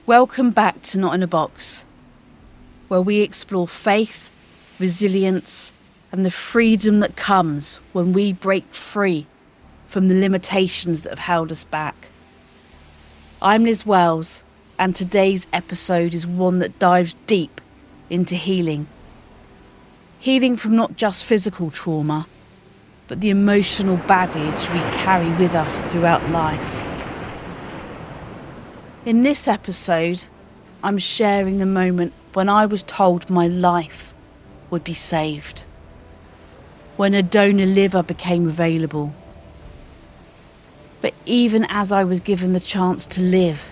Welcome back to Not in a Box, where we explore faith, resilience, and the freedom that comes when we break free from the limitations that have held us back. I'm Liz Wells, and today's episode is one that dives deep into healing. Healing from not just physical trauma, but the emotional baggage we carry with us throughout life. In this episode, I'm sharing the moment when I was told my life would be saved, when a donor liver became available. But even as I was given the chance to live,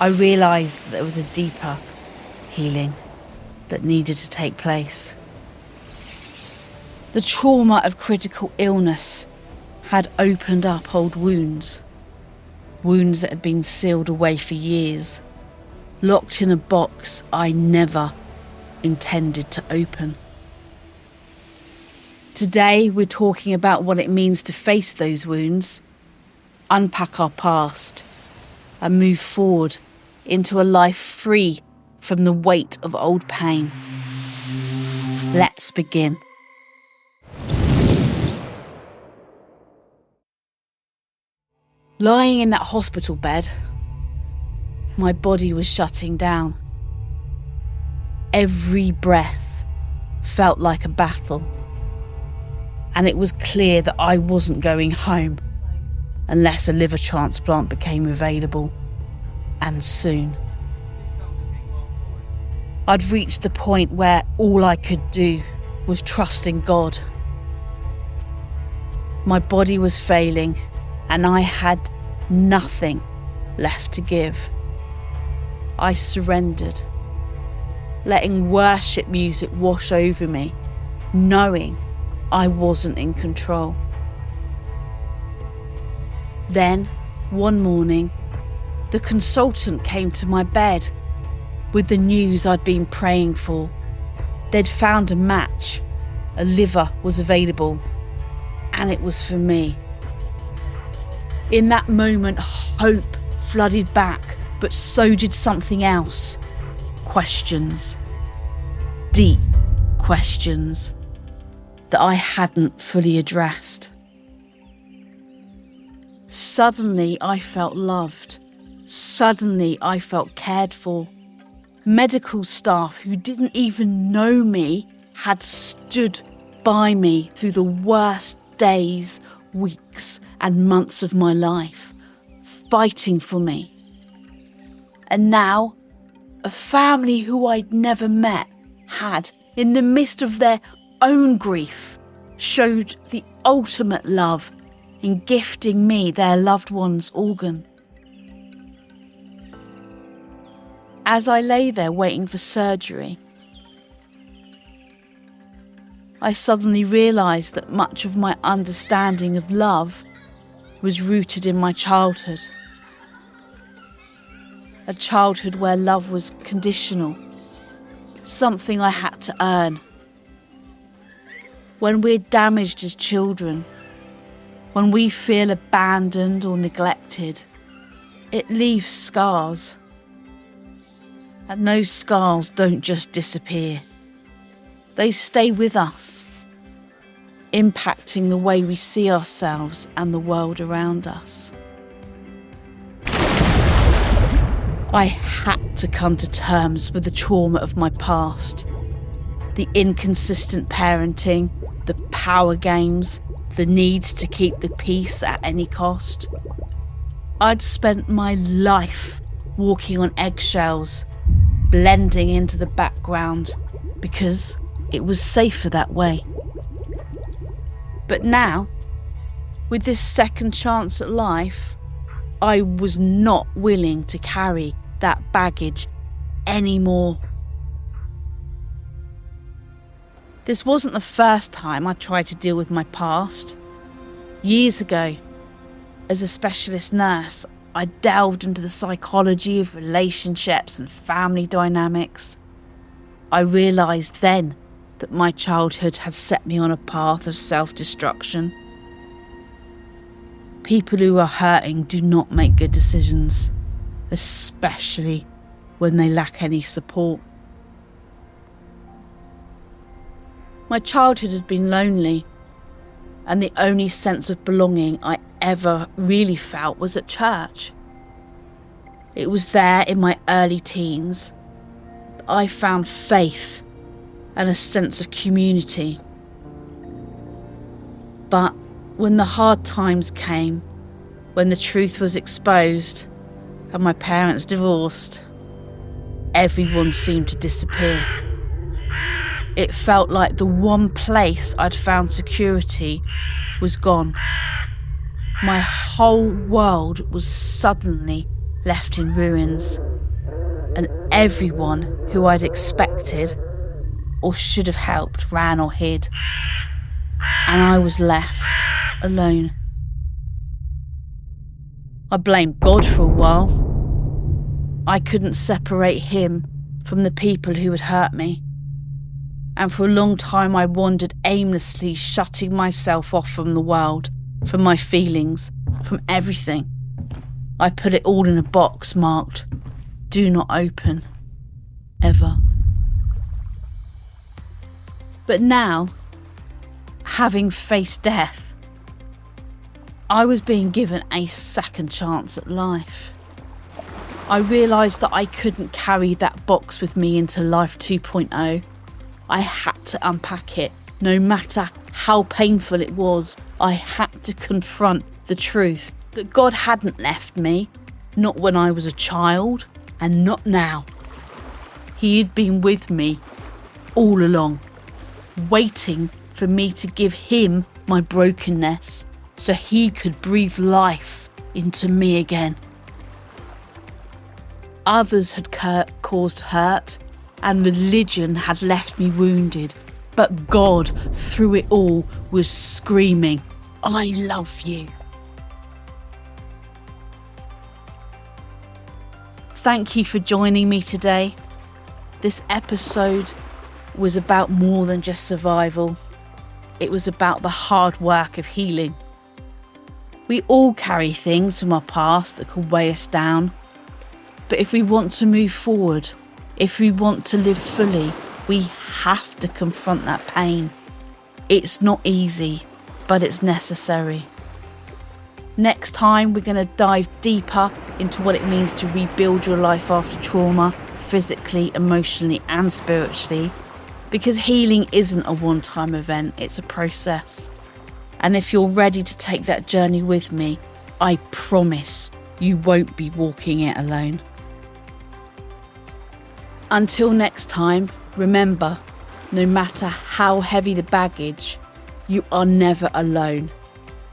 I realised that there was a deeper healing that needed to take place. The trauma of critical illness had opened up old wounds that had been sealed away for years, locked in a box I never intended to open. Today we're talking about what it means to face those wounds, unpack our past, and move forward into a life free from the weight of old pain. Let's begin. Lying in that hospital bed, my body was shutting down. Every breath felt like a battle, and it was clear that I wasn't going home unless a liver transplant became available, and soon. I'd reached the point where all I could do was trust in God. My body was failing, and I had nothing left to give. I surrendered, letting worship music wash over me, knowing I wasn't in control. Then, one morning, the consultant came to my bed with the news I'd been praying for. They'd found a match, a liver was available, and it was for me. In that moment, hope flooded back, but so did something else. Questions. Deep questions that I hadn't fully addressed. Suddenly, I felt loved. Suddenly, I felt cared for. Medical staff who didn't even know me had stood by me through the worst days, weeks, and months of my life, fighting for me. And now, a family who I'd never met had, in the midst of their own grief, showed the ultimate love in gifting me their loved one's organ. As I lay there waiting for surgery, I suddenly realised that much of my understanding of love was rooted in my childhood. A childhood where love was conditional, something I had to earn. When we're damaged as children, when we feel abandoned or neglected, it leaves scars. And those scars don't just disappear. They stay with us, impacting the way we see ourselves and the world around us. I had to come to terms with the trauma of my past. The inconsistent parenting, the power games, the need to keep the peace at any cost. I'd spent my life walking on eggshells, blending into the background because it was safer that way. But now, with this second chance at life, I was not willing to carry that baggage anymore. This wasn't the first time I tried to deal with my past. Years ago, as a specialist nurse, I delved into the psychology of relationships and family dynamics. I realised then that my childhood had set me on a path of self-destruction. People who are hurting do not make good decisions, especially when they lack any support. My childhood had been lonely, and the only sense of belonging I ever really felt was at church. It was there in my early teens that I found faith and a sense of community. But when the hard times came, when the truth was exposed and my parents divorced, everyone seemed to disappear. It felt like the one place I'd found security was gone. My whole world was suddenly left in ruins, and everyone who I'd expected or should have helped ran or hid, and I was left alone. I blamed God for a while. I couldn't separate him from the people who had hurt me. And for a long time I wandered aimlessly, shutting myself off from the world, from my feelings, from everything. I put it all in a box marked, "Do not open, ever." But now, having faced death, I was being given a second chance at life. I realised that I couldn't carry that box with me into life 2.0. I had to unpack it. No matter how painful it was, I had to confront the truth that God hadn't left me, not when I was a child, and not now. He had been with me all along, waiting for me to give him my brokenness so he could breathe life into me again. Others had caused hurt, and religion had left me wounded, but God, through it all, was screaming, "I love you." Thank you for joining me today. This episode was about more than just survival. It was about the hard work of healing. We all carry things from our past that can weigh us down, but if we want to move forward, if we want to live fully, we have to confront that pain. It's not easy, but it's necessary. Next time, we're going to dive deeper into what it means to rebuild your life after trauma, physically, emotionally, and spiritually, because healing isn't a one-time event, it's a process. And if you're ready to take that journey with me, I promise you won't be walking it alone. Until next time, remember, no matter how heavy the baggage, you are never alone,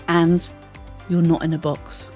and you're not in a box.